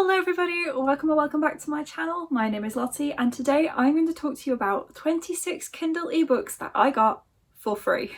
Hello everybody, welcome back to my channel. My name is Lottie and today I'm going to talk to you about 26 Kindle ebooks that I got for free.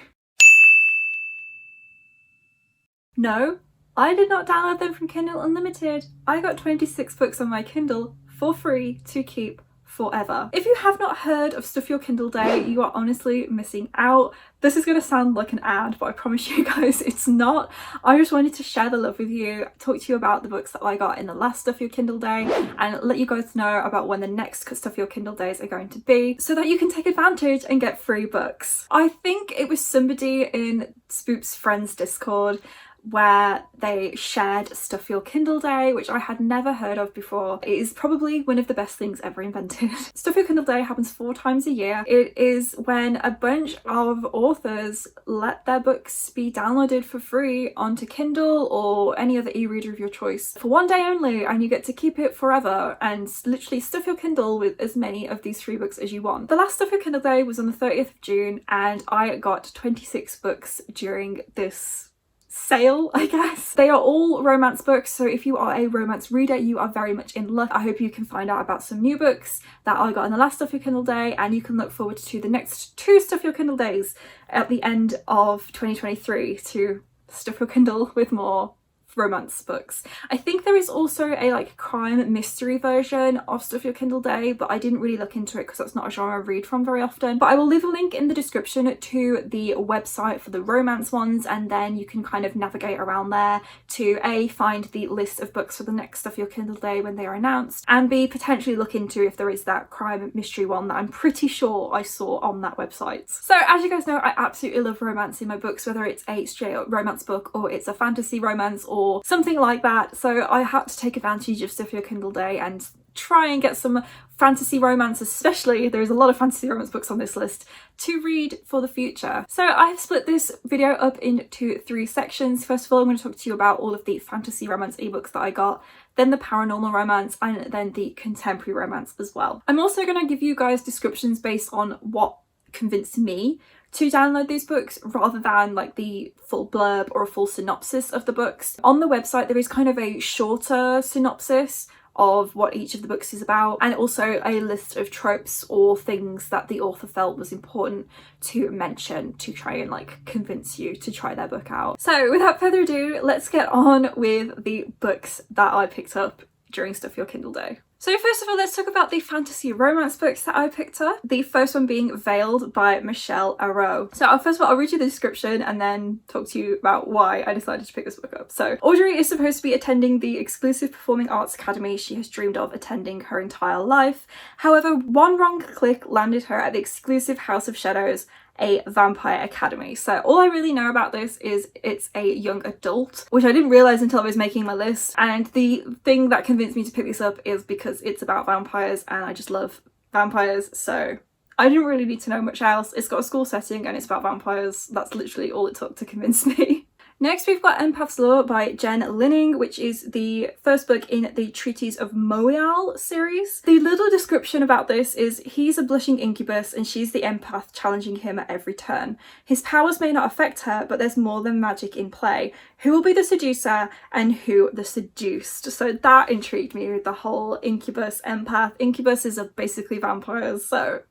No, I did not download them from Kindle Unlimited. I got 26 books on my Kindle for free to keep forever. If you have not heard of Stuff Your Kindle Day, you are honestly missing out. This is going to sound like an ad, but I promise you guys it's not. I just wanted to share the love with you, talk to you about the books that I got in the last Stuff Your Kindle Day, and let you guys know about when the next Stuff Your Kindle Days are going to be, so that you can take advantage and get free books. I think it was somebody in Spoop's Friends Discord where they shared Stuff Your Kindle Day, which I had never heard of before. It is probably one of the best things ever invented. Stuff Your Kindle Day happens 4 times a year. It is when a bunch of authors let their books be downloaded for free onto Kindle or any other e-reader of your choice for one day only, and you get to keep it forever and literally stuff your Kindle with as many of these free books as you want. The last Stuff Your Kindle Day was on the 30th of June and I got 26 books during this sale, I guess. They are all romance books, so if you are a romance reader, you are very much in luck. I hope you can find out about some new books that I got in the last Stuff Your Kindle Day, and you can look forward to the next 2 Stuff Your Kindle Days at the end of 2023 to stuff your Kindle with more romance books. I think there is also a crime mystery version of Stuff Your Kindle Day, but I didn't really look into it because that's not a genre I read from very often. But I will leave a link in the description to the website for the romance ones, and then you can kind of navigate around there to find the list of books for the next Stuff Your Kindle Day when they are announced, and potentially look into if there is that crime mystery one that I'm pretty sure I saw on that website. So as you guys know, I absolutely love romance in my books, whether it's a straight up romance book or it's a fantasy romance or something like that. So I had to take advantage of Stuff Your Kindle Day and try and get some fantasy romance, especially there's a lot of fantasy romance books on this list, to read for the future. So I've split this video up into 3 sections. First of all, I'm going to talk to you about all of the fantasy romance ebooks that I got, then the paranormal romance, and then the contemporary romance as well. I'm also going to give you guys descriptions based on what convinced me to download these books rather than the full blurb or a full synopsis of the books. On the website there is kind of a shorter synopsis of what each of the books is about, and also a list of tropes or things that the author felt was important to mention to try and convince you to try their book out. So without further ado, let's get on with the books that I picked up during Stuff Your Kindle Day. So first of all, let's talk about the fantasy romance books that I picked up. The first one being Veiled by Michelle Arrow. So first of all, I'll read you the description and then talk to you about why I decided to pick this book up. So Audrey is supposed to be attending the exclusive performing arts academy she has dreamed of attending her entire life. However, one wrong click landed her at the exclusive House of Shadows, a vampire academy. So all I really know about this is it's a young adult, which I didn't realise until I was making my list, and the thing that convinced me to pick this up is because it's about vampires and I just love vampires, so I didn't really need to know much else. It's got a school setting and it's about vampires. That's literally all it took to convince me. Next we've got Empath's Law by Jen Linning, which is the first book in the Treatise of Moial series. The little description about this is he's a blushing incubus and she's the empath challenging him at every turn. His powers may not affect her, but there's more than magic in play. Who will be the seducer and who the seduced? So that intrigued me with the whole incubus empath. Incubuses are basically vampires, so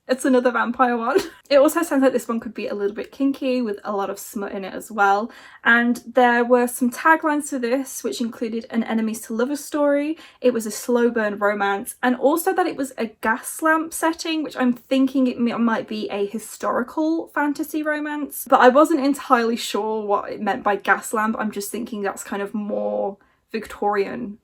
it's another vampire one. It also sounds like this one could be a little bit kinky with a lot of smut in it as well. And there were some taglines for this, which included an enemies to lovers story, it was a slow burn romance, and also that it was a gas lamp setting, which I'm thinking it might be a historical fantasy romance. But I wasn't entirely sure what it meant by gas lamp. I'm just thinking that's kind of more Victorian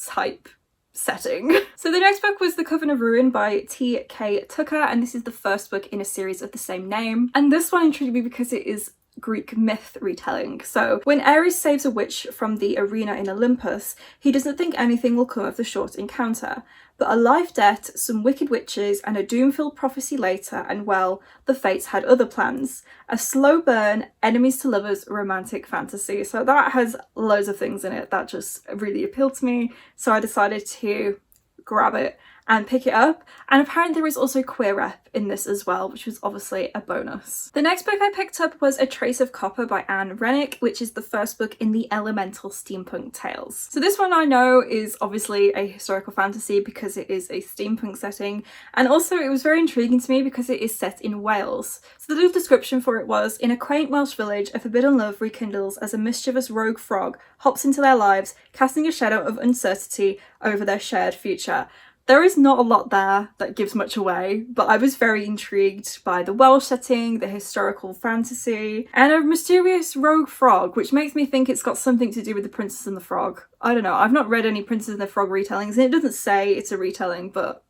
type setting. So the next book was The Coven of Ruin by T.K. Tucker, and this is the first book in a series of the same name. And this one intrigued me because it is Greek myth retelling. So when Ares saves a witch from the arena in Olympus, he doesn't think anything will come of the short encounter. But a life debt, some wicked witches, and a doom-filled prophecy later, and well, the fates had other plans. A slow burn, enemies to lovers, romantic fantasy. So that has loads of things in it that just really appealed to me. So I decided to grab it and pick it up. And apparently there is also queer rep in this as well, which was obviously a bonus. The next book I picked up was A Trace of Copper by Anne Rennick, which is the first book in the Elemental Steampunk Tales. So this one I know is obviously a historical fantasy because it is a steampunk setting, and also it was very intriguing to me because it is set in Wales. So the little description for it was, in a quaint Welsh village, a forbidden love rekindles as a mischievous rogue frog hops into their lives, casting a shadow of uncertainty over their shared future. There is not a lot there that gives much away, but I was very intrigued by the Welsh setting, the historical fantasy, and a mysterious rogue frog, which makes me think it's got something to do with The Princess and the Frog. I don't know, I've not read any Princess and the Frog retellings, and it doesn't say it's a retelling, but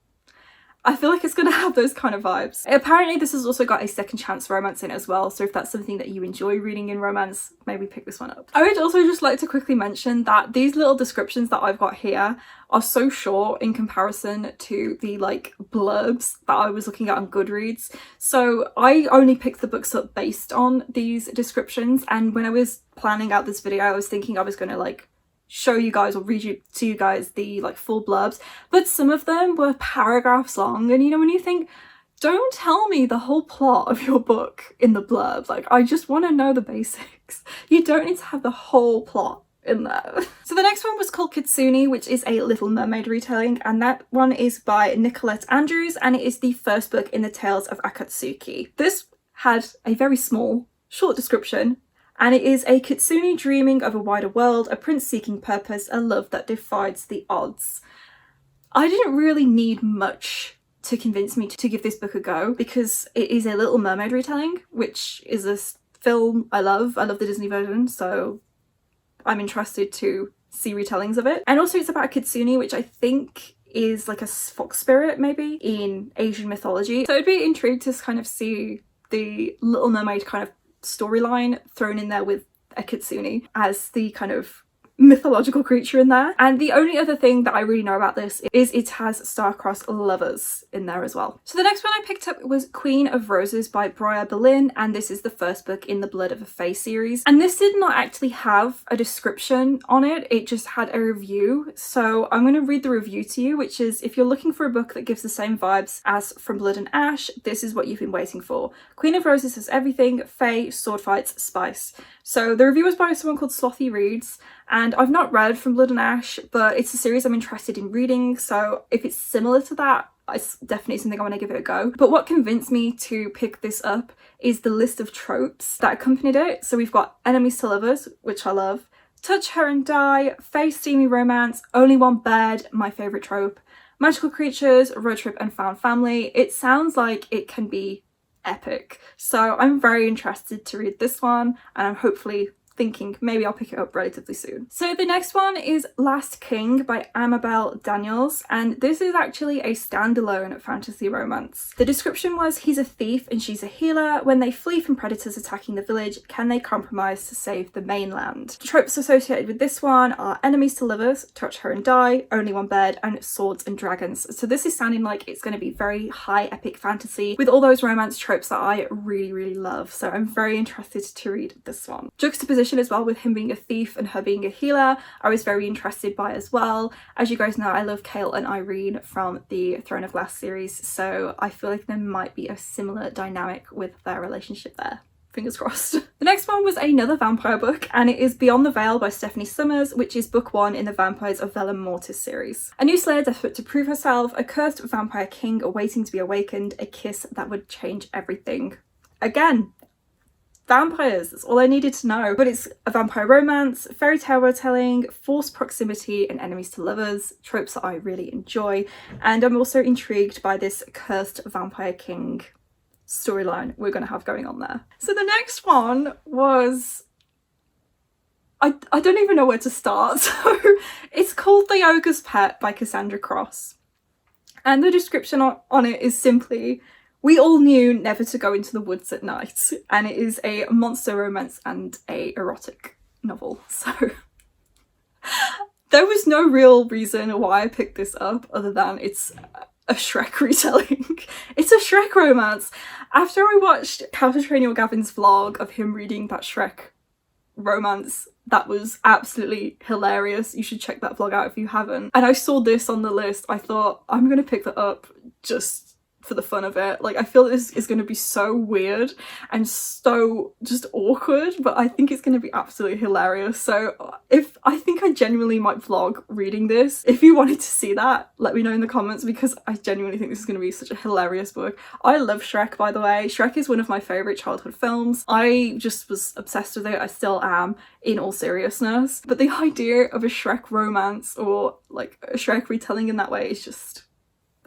I feel like it's going to have those kind of vibes. Apparently this has also got a second chance romance in it as well, so if that's something that you enjoy reading in romance, maybe pick this one up. I would also just like to quickly mention that these little descriptions that I've got here are so short in comparison to the like blurbs that I was looking at on Goodreads. So I only picked the books up based on these descriptions, and when I was planning out this video I was thinking I was going to like show you guys or read to you guys the like full blurbs, but some of them were paragraphs long, and you know when you think, don't tell me the whole plot of your book in the blurb, like I just want to know the basics. You don't need to have the whole plot in there. So the next one was called Kitsune, which is a Little Mermaid retelling, and that one is by Nicolette Andrews, and it is the first book in the Tales of Akatsuki. This had a very small short description, and it is a kitsune dreaming of a wider world, a prince seeking purpose, a love that defies the odds. I didn't really need much to convince me to give this book a go because it is a Little Mermaid retelling, which is a film I love. I love the Disney version, so I'm interested to see retellings of it. And also it's about a kitsune, which I think is like a fox spirit maybe in Asian mythology. So I'd be intrigued to kind of see the Little Mermaid kind of storyline thrown in there with a kitsune as the kind of mythological creature in there. And the only other thing that I really know about this is it has star-crossed lovers in there as well. So the next one I picked up was Queen of Roses by Briar Berlin, and this is the first book in the Blood of a Fae series. And this did not actually have a description on it, it just had a review. So I'm going to read the review to you, which is, if you're looking for a book that gives the same vibes as From Blood and Ash, this is what you've been waiting for. Queen of Roses has everything: fae, sword fights, spice. So the review was by someone called Slothy Reads, and I've not read From Blood and Ash, but it's a series I'm interested in reading, so if it's similar to that, it's definitely something I want to give it a go. But what convinced me to pick this up is the list of tropes that accompanied it. So we've got enemies to lovers, which I love, touch her and die, fae steamy romance, only one bed, my favourite trope, magical creatures, road trip and found family. It sounds like it can be epic. So I'm very interested to read this one, and I'm hopefully thinking maybe I'll pick it up relatively soon. So the next one is Last King by Amabel Daniels, and this is actually a standalone fantasy romance. The description was, he's a thief and she's a healer. When they flee from predators attacking the village, can they compromise to save the mainland? The tropes associated with this one are enemies to lovers, touch her and die, only one bed, and swords and dragons. So this is sounding like it's going to be very high epic fantasy with all those romance tropes that I really love. So I'm very interested to read this one. Juxtaposition as well with him being a thief and her being a healer, I was very interested by as well. As you guys know, I love Kale and Irene from the Throne of Glass series, so I feel like there might be a similar dynamic with their relationship there. Fingers crossed. The next one was another vampire book, and it is Beyond the Veil by Stephanie Summers, which is book one in the Vampires of Vellum Mortis series. A new slayer desperate to prove herself, a cursed vampire king awaiting to be awakened, a kiss that would change everything. Again, vampires, that's all I needed to know. But it's a vampire romance, fairy tale retelling, forced proximity and enemies to lovers, tropes that I really enjoy. And I'm also intrigued by this cursed vampire king storyline we're going to have going on there. So the next one was, I don't even know where to start. So it's called The Ogre's Pet by Cassandra Cross. And the description on it is simply, we all knew never to go into the woods at night, and it is a monster romance and a erotic novel. So there was no real reason why I picked this up other than it's a Shrek retelling. It's a Shrek romance. After I watched How to Train Your Gavin's vlog of him reading that Shrek romance that was absolutely hilarious. You should check that vlog out if you haven't. And I saw this on the list. I thought, I'm gonna pick that up just for the fun of it. Like, I feel this is going to be so weird and so just awkward, but I think it's going to be absolutely hilarious. So I think I genuinely might vlog reading this. If you wanted to see that, let me know in the comments, because I genuinely think this is going to be such a hilarious book. I love Shrek, by the way. Shrek is one of my favourite childhood films. I just was obsessed with it. I still am, in all seriousness. But the idea of a Shrek romance, or like a Shrek retelling in that way, is just,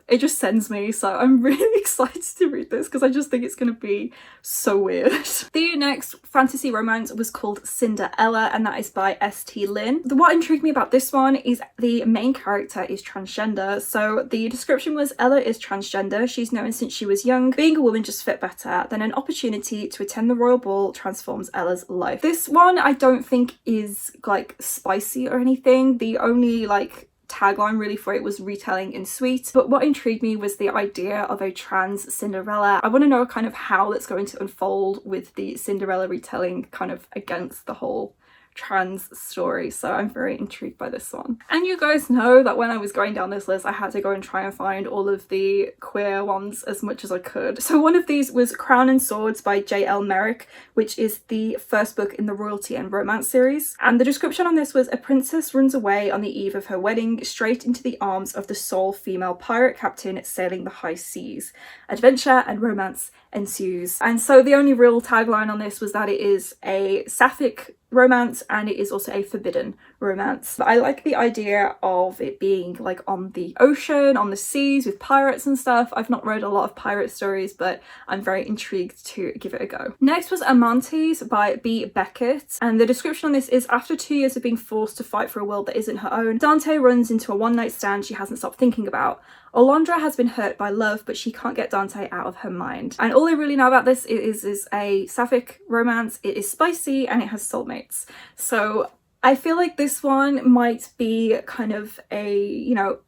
it just sends me. So I'm really excited to read this because I just think it's going to be so weird. The next fantasy romance was called Cinderella, and that is by S.T. Lin. What intrigued me about this one is the main character is transgender. So the description was, Ella is transgender. She's known since she was young. Being a woman just fit better. Then an opportunity to attend the royal ball transforms Ella's life. This one I don't think is like spicy or anything. The only like tagline really for it was retelling in sweet, but what intrigued me was the idea of a trans Cinderella. I want to know kind of how that's going to unfold with the Cinderella retelling kind of against the whole trans story, so I'm very intrigued by this one. And you guys know that when I was going down this list, I had to go and try and find all of the queer ones as much as I could. So one of these was Crown and Swords by J.L. Merrick, which is the first book in the Royalty and Romance series. And the description on this was, a princess runs away on the eve of her wedding straight into the arms of the sole female pirate captain sailing the high seas. Adventure and romance ensues. And so the only real tagline on this was that it is a sapphic romance and it is also a forbidden romance. But I like the idea of it being like on the ocean, on the seas with pirates and stuff. I've not read a lot of pirate stories, but I'm very intrigued to give it a go. Next was Amantes by B. Beckett, and the description on this is, after 2 years of being forced to fight for a world that isn't her own, Dante runs into a one-night stand she hasn't stopped thinking about. Olondra has been hurt by love, but she can't get Dante out of her mind. And all I really know about this is a sapphic romance. It is spicy and it has soulmates. So I feel like this one might be kind of a, you know,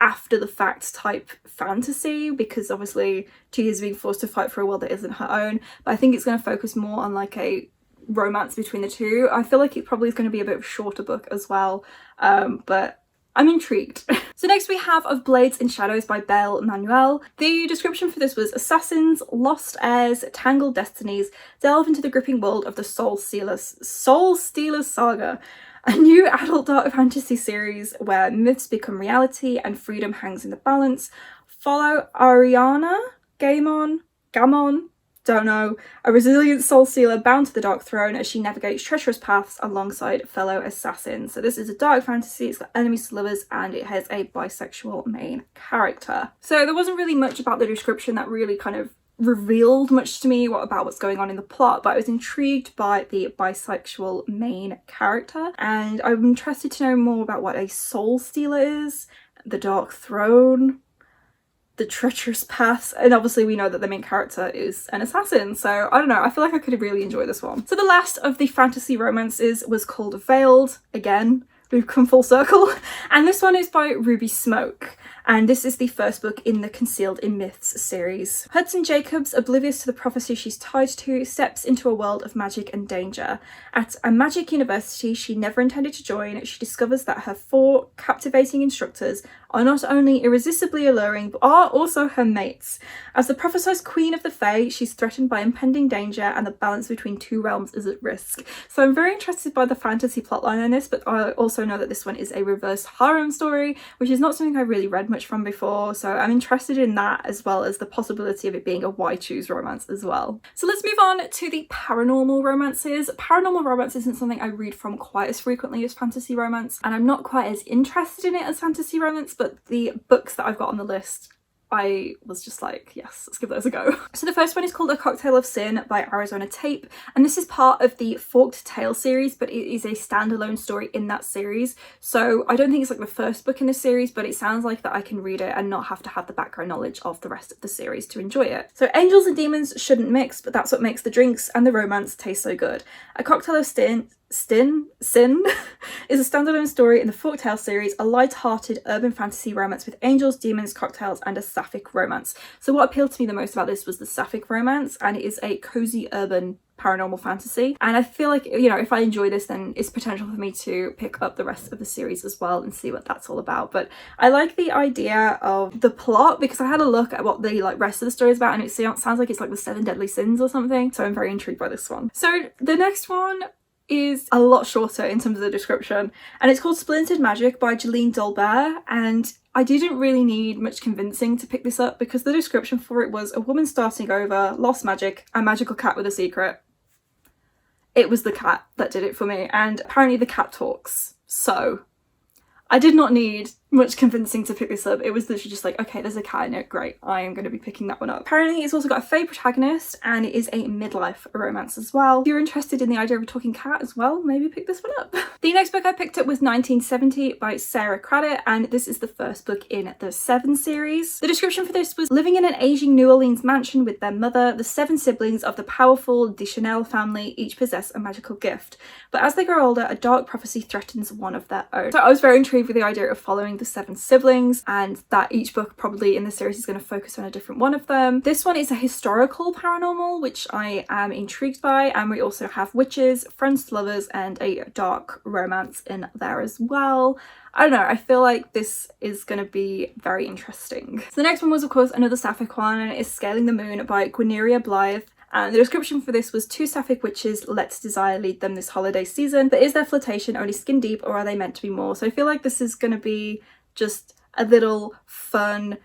after the fact type fantasy, because obviously 2 years being forced to fight for a world that isn't her own. But I think it's going to focus more on like a romance between the two. I feel like it probably is going to be a bit of a shorter book as well, but I'm intrigued. So next we have Of Blades and Shadows by Belle Manuel. The description for this was, assassins, lost heirs, tangled destinies delve into the gripping world of the Soul Stealers Saga, a new adult dark fantasy series where myths become reality and freedom hangs in the balance. Follow Ariana Gamon, don't know, a resilient soul stealer bound to the Dark Throne as she navigates treacherous paths alongside fellow assassins. So this is a dark fantasy, it's got enemies to lovers, and it has a bisexual main character. So there wasn't really much about the description that really kind of revealed much to me about what's going on in the plot, but I was intrigued by the bisexual main character, and I'm interested to know more about what a soul stealer is, the Dark Throne, the treacherous paths, and obviously we know that the main character is an assassin, so I don't know, I feel like I could really enjoy this one. So the last of the fantasy romances was called Veiled. Again, we've come full circle, and this one is by Ruby Smoke, and this is the first book in the Concealed in Myths series. Hudson Jacobs, oblivious to the prophecy she's tied to, steps into a world of magic and danger. At a magic university she never intended to join, she discovers that her 4 captivating instructors are not only irresistibly alluring, but are also her mates. As the prophesied queen of the Fae, she's threatened by impending danger, and the balance between 2 realms is at risk. So I'm very interested by the fantasy plotline in this, but I also know that this one is a reverse harem story, which is not something I really read much from before, so I'm interested in that, as well as the possibility of it being a why choose romance as well. So let's move on to the paranormal romances. Paranormal romance isn't something I read from quite as frequently as fantasy romance, and I'm not quite as interested in it as fantasy romance, but the books that I've got on the list, I was just like, yes, let's give those a go. So the first one is called A Cocktail of Sin by Arizona Tape, and this is part of the Forked Tale series, but it is a standalone story in that series. So I don't think it's like the first book in the series, but it sounds like that I can read it and not have to have the background knowledge of the rest of the series to enjoy it. So angels and demons shouldn't mix, but that's what makes the drinks and the romance taste so good. A Cocktail of Sin is a standalone story in the Forked Tale series, a light-hearted urban fantasy romance with angels, demons, cocktails, and a sapphic romance. So what appealed to me the most about this was the sapphic romance, and it is a cozy urban paranormal fantasy, and I feel like, you know, if I enjoy this, then it's potential for me to pick up the rest of the series as well and see what that's all about. But I like the idea of the plot, because I had a look at what the like rest of the story is about, and it sounds like it's like the 7 deadly sins or something, so I'm very intrigued by this one. So the next one is a lot shorter in terms of the description, and it's called Splintered Magic by Jeline Dolbear, and I didn't really need much convincing to pick this up because the description for it was a woman starting over, lost magic, a magical cat with a secret. It was the cat that did it for me, and apparently the cat talks, so I did not need much convincing to pick this up. It was literally just like, okay, there's a cat in it, great, I am going to be picking that one up. Apparently it's also got a fae protagonist, and it is a midlife romance as well. If you're interested in the idea of a talking cat as well, maybe pick this one up. The next book I picked up was 1970 by Sarah Craddock, and this is the first book in the 7 series. The description for this was: living in an aging New Orleans mansion with their mother, the 7 siblings of the powerful Deschanel family each possess a magical gift, but as they grow older, a dark prophecy threatens one of their own. So I was very intrigued with the idea of following the 7 siblings, and that each book probably in the series is going to focus on a different one of them. This one is a historical paranormal, which I am intrigued by, and we also have witches, friends to lovers, and a dark romance in there as well. I don't know, I feel like this is going to be very interesting. So the next one was of course another sapphic one, and it is Scaling the Moon by Gwyneira Blythe. And the description for this was: 2 sapphic witches let desire lead them this holiday season, but is their flirtation only skin deep, or are they meant to be more? So I feel like this is going to be just a little fun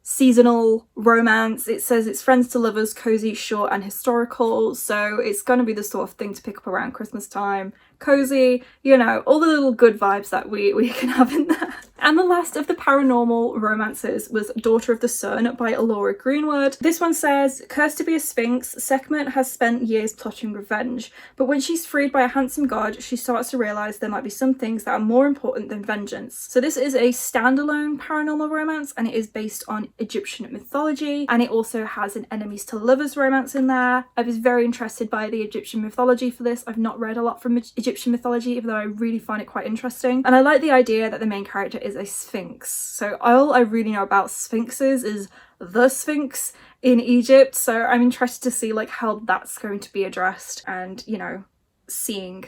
seasonal romance. It says it's friends to lovers, cozy, short and historical, so it's going to be the sort of thing to pick up around Christmas time. Cozy, you know, all the little good vibes that we can have in there. And the last of the paranormal romances was Daughter of the Sun by Laura Greenwood. This one says: cursed to be a sphinx, Sekhmet has spent years plotting revenge, but when she's freed by a handsome god, she starts to realise there might be some things that are more important than vengeance. So this is a standalone paranormal romance, and it is based on Egyptian mythology, and it also has an enemies to lovers romance in there. I was very interested by the Egyptian mythology for this. I've not read a lot from Egyptian mythology, even though I really find it quite interesting, and I like the idea that the main character is a sphinx. So all I really know about sphinxes is the Sphinx in Egypt, so I'm interested to see like how that's going to be addressed, and you know, seeing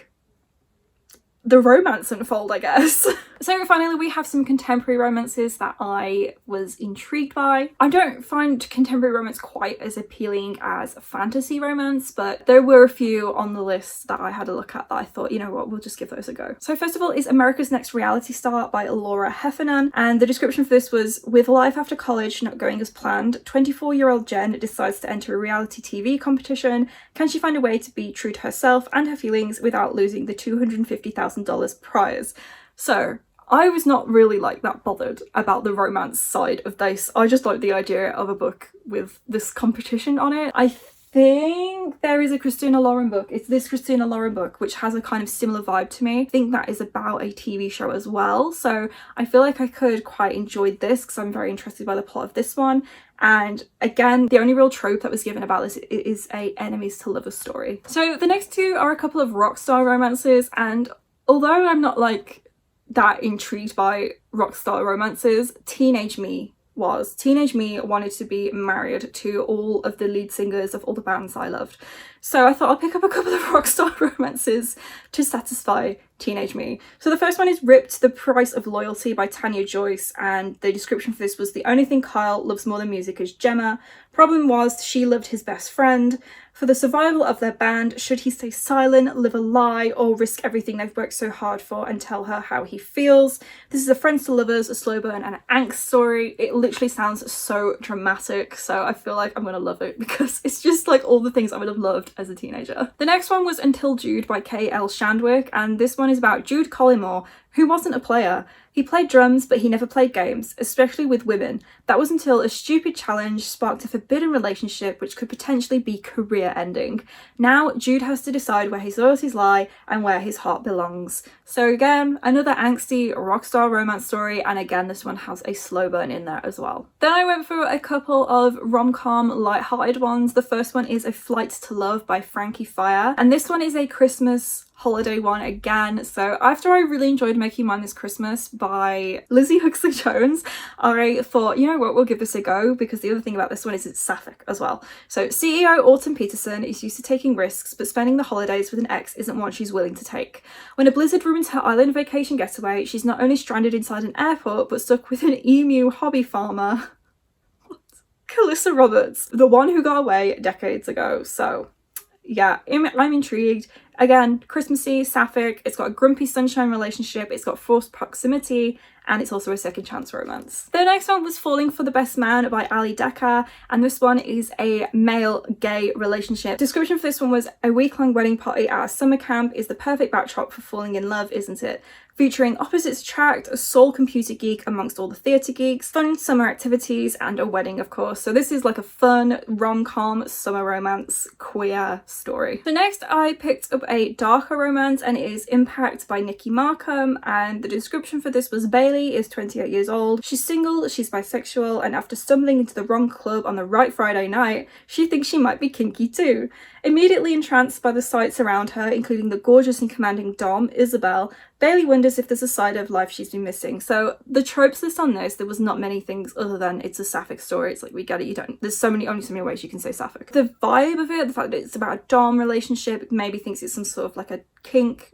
the romance unfold, I guess. So finally we have some contemporary romances that I was intrigued by. I don't find contemporary romance quite as appealing as fantasy romance, but there were a few on the list that I had a look at that I thought, you know what, we'll just give those a go. So first of all is America's Next Reality Star by Laura Heffernan, and the description for this was: with life after college not going as planned, 24-year-old Jen decides to enter a reality TV competition. Can she find a way to be true to herself and her feelings without losing the $250,000 prize? So I was not really like that bothered about the romance side of this. I just like the idea of a book with this competition on it. I think there is a Christina Lauren book. It's this Christina Lauren book which has a kind of similar vibe to me. I think that is about a TV show as well, so I feel like I could quite enjoy this because I'm very interested by the plot of this one. And again, the only real trope that was given about this is a enemies to lovers story. So the next two are a couple of rock star romances, and although I'm not like that intrigued by rock star romances, Teenage Me wanted to be married to all of the lead singers of all the bands I loved. So I thought I'll pick up a couple of rock star romances to satisfy Teenage Me. So the first one is Ripped, The Price of Loyalty by Tanya Joyce, and the description for this was: the only thing Kyle loves more than music is Gemma. Problem was she loved his best friend. For the survival of their band, should he stay silent, live a lie, or risk everything they've worked so hard for and tell her how he feels? This is a friends to lovers, a slow burn, and an angst story. It literally sounds so dramatic, so I feel like I'm gonna love it because it's just like all the things I would have loved as a teenager. The next one was Until Jude by K.L. Shandwick, and this one is about Jude Collymore, who wasn't a player. He played drums, but he never played games, especially with women. That was until a stupid challenge sparked a forbidden relationship which could potentially be career-ending. Now, Jude has to decide where his loyalties lie and where his heart belongs. So again, another angsty rockstar romance story, and again, this one has a slow burn in there as well. Then I went through a couple of rom-com light-hearted ones. The first one is A Flight to Love by Frankie Fire, and this one is a Christmas holiday one again. So after I really enjoyed Make You Mine This Christmas by Lizzie Huxley Jones, I thought, you know what, we'll give this a go, because the other thing about this one is it's sapphic as well. So CEO Autumn Peterson is used to taking risks, but spending the holidays with an ex isn't one she's willing to take. When a blizzard ruins her island vacation getaway, she's not only stranded inside an airport, but stuck with an emu hobby farmer. Calissa Roberts, the one who got away decades ago. So yeah, I'm intrigued. Again, Christmassy, sapphic, it's got a grumpy sunshine relationship, it's got forced proximity, and it's also a second chance romance. The next one was Falling for the Best Man by Ali Decker, and this one is a male gay relationship. Description for this one was, a week-long wedding party at a summer camp is the perfect backdrop for falling in love, isn't it? Featuring opposites attract, a sole computer geek amongst all the theatre geeks, fun summer activities, and a wedding, of course. So this is like a fun rom-com summer romance queer story. So next I picked up a darker romance, and it is Impact by Nikki Markham, and the description for this was, Bailey is 28 years old, she's single, she's bisexual, and after stumbling into the wrong club on the right Friday night, she thinks she might be kinky too. Immediately entranced by the sights around her, including the gorgeous and commanding Dom, Isabel, Bailey wonders if there's a side of life she's been missing. So the tropes list on this, there was not many things other than it's a sapphic story. It's like, we get it, you don't. There's only so many ways you can say sapphic. The vibe of it, the fact that it's about a Dom relationship, maybe thinks it's some sort of like a kink,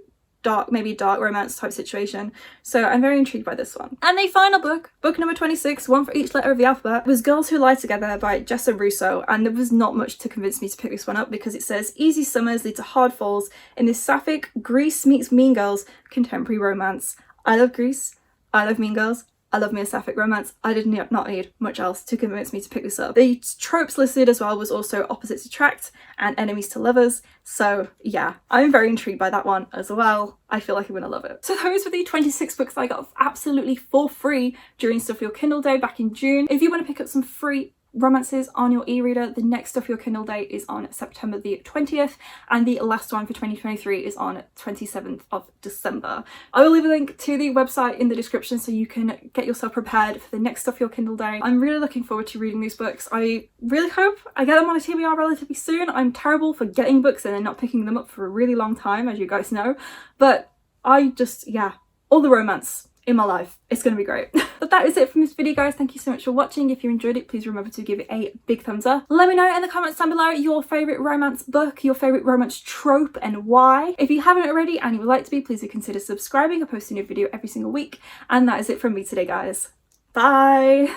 maybe dark romance type situation. So I'm very intrigued by this one. And the final book number 26, one for each letter of the alphabet, was Girls Who Lie Together by Jessa Russo, and there was not much to convince me to pick this one up, because it says easy summers lead to hard falls in this sapphic Grease meets Mean Girls contemporary romance. I love Grease, I love Mean Girls, I love me a sapphic romance. I did not need much else to convince me to pick this up. The tropes listed as well was also opposites attract and enemies to lovers. So yeah, I'm very intrigued by that one as well. I feel like I'm gonna love it. So those were the 26 books that I got absolutely for free during Stuff Your Kindle Day back in June. If you want to pick up some free romances on your e-reader, the next Stuff Your Kindle Day is on September the 20th, and the last one for 2023 is on 27th of December. I will leave a link to the website in the description so you can get yourself prepared for the next Stuff Your Kindle Day. I'm really looking forward to reading these books. I really hope I get them on a TBR relatively soon. I'm terrible for getting books and then not picking them up for a really long time, as you guys know, but yeah, all the romance in my life. It's gonna be great. But that is it from this video, guys. Thank you so much for watching. If you enjoyed it, please remember to give it a big thumbs up. Let me know in the comments down below your favourite romance book, your favourite romance trope, and why. If you haven't already and you would like to be, please do consider subscribing. I post a new video every single week. And that is it from me today, guys. Bye!